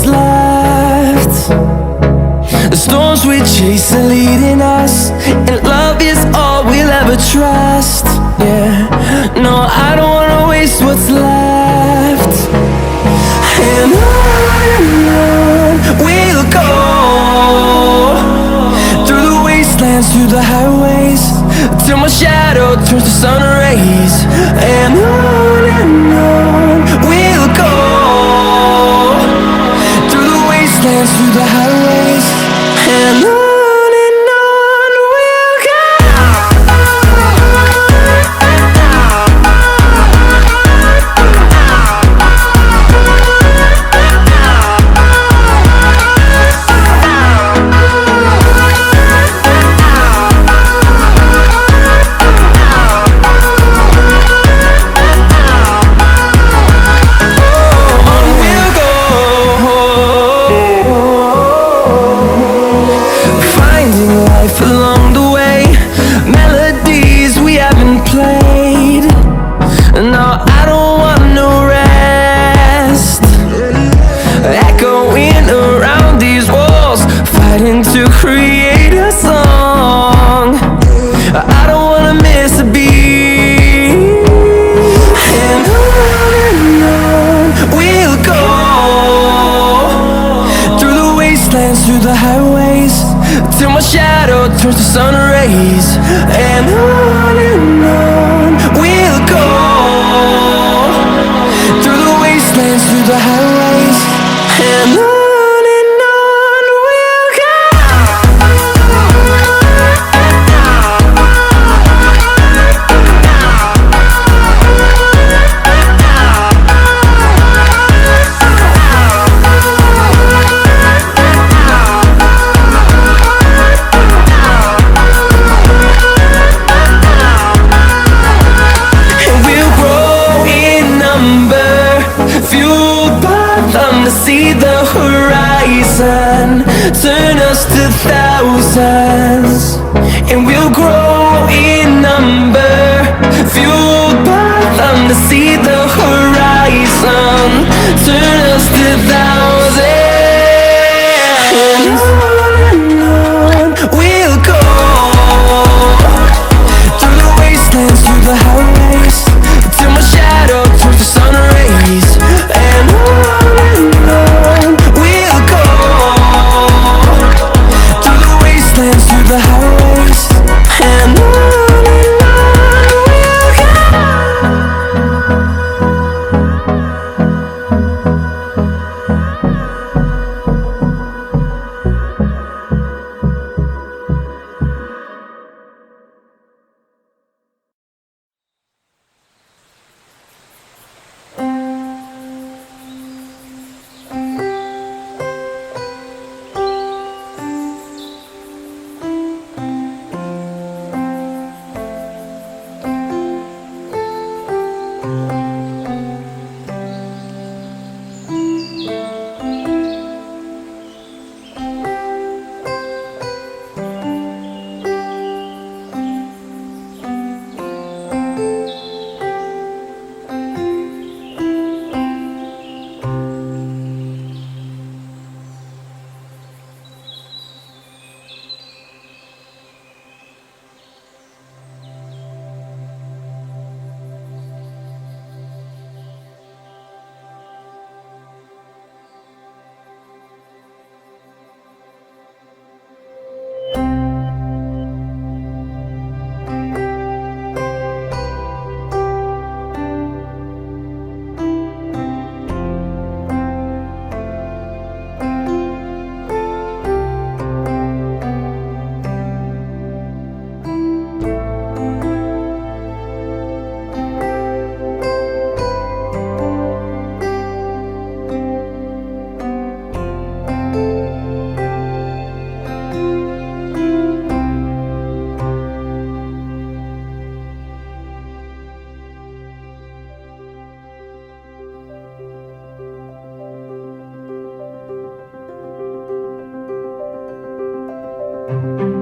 left. The storms we chase are leading us, and love is all we'll ever trust. Yeah, no, I don't wanna waste what's left. And on we'll go, through the wastelands, through the highways, till my shadow turns to sun rays. And on we'll go, through the wastelands, through the highways, and on we'll go. Along the way, melodies we haven't played. No, I don't want no rest. Echoing around these walls, fighting to create a song. I don't wanna miss a beat. And on we'll go, through the wastelands, through the highways, till my shadow turns to sun rays. And on we'll go, through the wastelands, through the highways, and on we'll go. See the horizon turn us to thousands, and we'll grow in number, fueled by them. To see the horizon turn us to thousands, and on we'll go, through the wastelands, through the highways, till my shadow turns to sun rays. And on we'll go, through the wastelands, through the highways, and on we'll go. you.